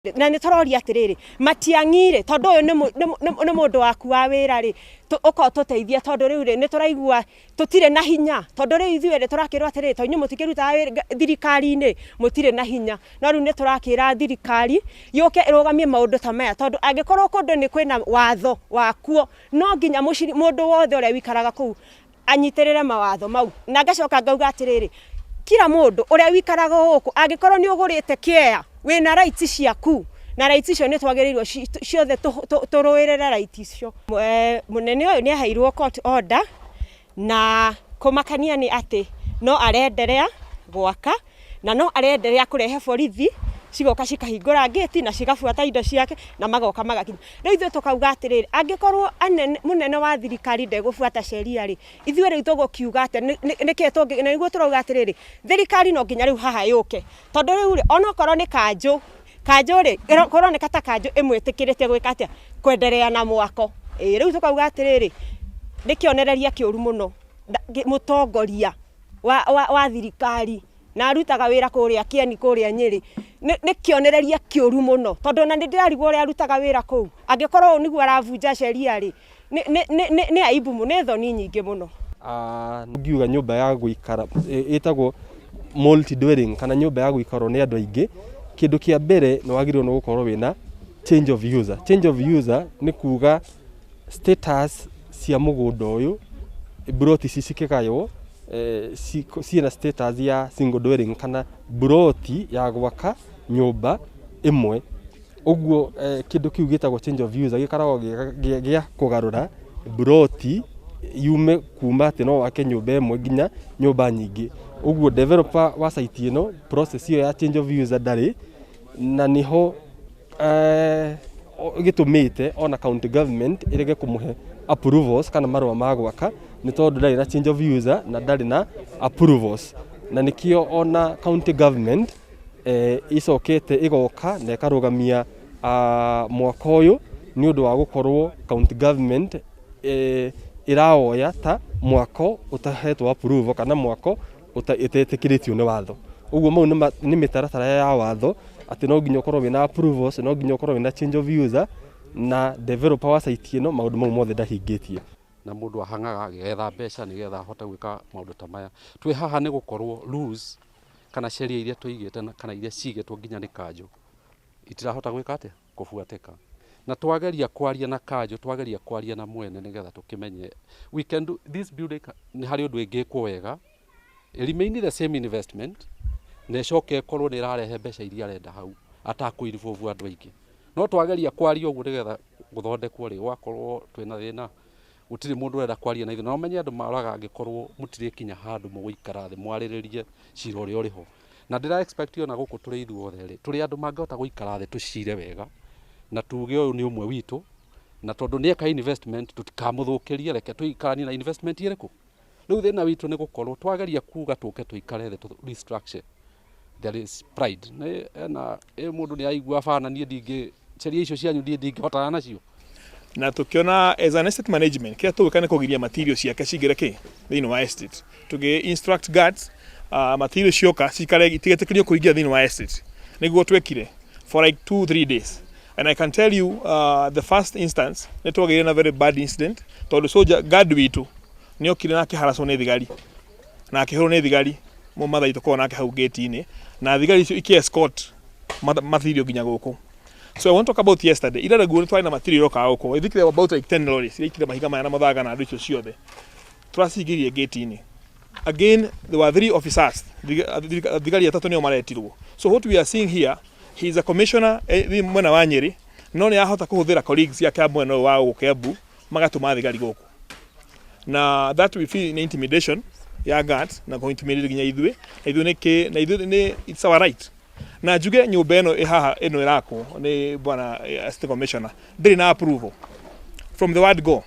Na nä tåroria atä rä rä matiang'ire tondå å yå nä må ndå waku wa wä ra rä å korwo tå teithie tondå rä u rä nä tå raigua tå tirä na hinya tondå rä u ithuä rä tå rakä rwo atä rä tondå inyuä må tikä rutaga thirikari-inä må tirä na hinya no rä u nä tå rakä ra thirikari yå ke ä rå gamie maå ndå ta maya tondå angä korwo kå ndå nä kwä na watho wakuo no nginya må ndå wothe å rä a wikaraga kå u anyitä rä re mawatho mau na ngacoka ngauga atä rä rä kira må ndå å rä a wikaraga gå kå angä korwo nä å gå rä te kä wina rights ciaku na rights icio nä twagĩrĩirwo ciothe tũrũĩrĩre rights icio. Mũnene ũyũ nĩ aheirwo court order na kũmakania nĩ atĩ no arenderea gwaka na no arenderea kũrehe borithi cigoka cikahingũra gate na cigabuata indo ciake na magoka magakinya. Rĩu ithuĩ tũkauga atĩrĩrĩ angĩkorwo mũnene wa thirikari ndegũbuata sheria rĩ ithuĩ rĩu tũgũkiuga atĩ nĩkĩĩ tũngĩ na nĩguo tũrauga atĩrĩrĩ thirikari no nginya rĩu haha yũke tondũ rĩu rĩ onokorwo nĩ kanjũ rĩ kũroneka ta kanjũ ĩmwĩtĩkĩrĩte gwĩka atĩa kwenderea na mwako. Rĩu tũkauga atĩrĩrĩ nĩ kĩonereria kĩũru mũno mũtongoria wa thirikari na arutaga wĩra kũrĩa Kieni kũrĩa Nyĩrĩ nĩ kĩonereria kĩũru mũno tondũ na nĩ ndĩrarigwo ũrĩa arutaga wĩra kũu angĩkorwo nĩguo aravunja sheria rĩ nĩ aibu mũno nĩ thoni nyingĩ mũno. Ngiuga nyũmba ya gũikara ĩtagwo multi dwelling kana nyũmba ya gũikarwo nĩ andũ aingĩ kĩndũ kĩa mbere nĩ wagĩrĩirwo nĩ gũkorwo wĩna change of user. Change of user nĩ kuga status cia mũgũnda ũyũ broti cicikĩgaywo ciĩna status ya single dwelling kana broti ya gwaka nyũmba ĩmwe. Ũguo kĩndũ kĩu gĩtagwo change of user gĩkoragwo gĩa kũgarũra broti yume kuma atĩ no wake nyũmba ĩmwe nginya nyũmba nyingĩ. Ũguo developer wa site ĩno process ĩyo ya change of user ndarĩ na niho gĩtũmĩte ona county government ĩrege kũmũhe approvals kana marũa ma gwaka nĩ tondũ ndarĩ na change of user na ndarĩ na approvals na nĩkĩo ona county government icokete ĩgoka na ĩkarũgamia mwaka ũyũ nĩ ũndũ wa gũkorwo county government ĩrawoya ta mwako ũtahetwo approval kana mwako ũtetĩkĩrĩtio nĩ watho. Ũguo mau nĩ mĩtaratara ya watho atĩ no nginya ũkorwo wĩna approvals no nginya ũkorwo wĩna change of user na developer wa site ĩno maũndũ mau mothe ndahingĩtie. Na mũndũ ahangaga agĩetha mbeca nĩgetha ahote gwĩka maũndũ ta maya. Twĩ haha nĩ gũkorwo rules kana sheria iria tũigĩte kana iria cigĩtwo nginya nĩ kanjũ itirahota gwĩka atĩa kũbuatĩka. Na twageria kwaria na kanjũ twageria kwaria na mwene nĩgetha tũkĩmenye we can do this building nĩ harĩ ũndũ ĩngĩkwo wega remain the same investment na ĩcoke ĩkorwo nĩ ĩrarehe mbeca iria arenda hau atakũiribovu andũ aingĩ. No twageria kwaria ũguo nĩgetha gũthondekwo rĩ gwakorwo twĩna thĩna gũtirĩ mũndũ ũrenda kwaria na ithuĩ no menye andũ maraga angĩkorwo mũtirĩkinya handũ mũgũikara thĩ mwarĩrĩrie cira ũrĩa ũrĩ ho. Na ndĩra expect ona gũkũ tũrĩ ithuothe rĩ tũrĩ andũ mangĩhota gũikara thĩ tũcire wega na tuge ũyũ nĩ ũmwe witũ na tondũ nĩeka investment tũtikamũthũkĩrie reke tũikaranie na investment ĩrĩkũ. Rĩu thĩna witũ nĩ gũkorwo twageria kuga tũke tũikare thĩ restructure there is pride na mũndũ nĩ aigua bana niĩ ndingĩ sheria icio cianyu ndingĩhotana nacio. Na tukiona as an estate management kia tũgĩka nĩ kũgiria material ciake cingĩre thĩinĩ wa estate tũgĩ instruct guards material cioka cikare itigetĩkĩrio kũingĩra thĩinĩ wa estate nĩguo twekire for like 2-3 days. And I can tell you the first instance nĩ twagĩire na very bad incident tondũ soldier guard witũ nĩ okire na akĩharacwo nĩ thigari na akĩhũrwo nĩ thigari mũmathai tũkorwo nake hau gate-inĩ na thigari icio ikĩ-escort material nginya gũkũ. So I want to talk about yesterday. Ira guo twari na material roka gũkũ. I think there were about like 10 lorries. Irekire mahiga maya na mathaga na andũ icio ciothe. Tũracigirie gate-inĩ. Again there were 3 officers. Thigari atatũ nĩo maretirwo. So what we are seeing here, he is a commissioner mwena wa Nyeri no nĩ ahota kũhũthĩra colleagues yake mwena wa Kiambu magatũma thigari gũkũ. Na that we feel in intimidation ya guards na intimidate nginya ithuĩ na ithuĩ nĩ it's our right. Na njuge nyũmba ĩno ĩno ĩrakwo nĩ bwana State Commissioner ndĩrĩ na approval from the word go.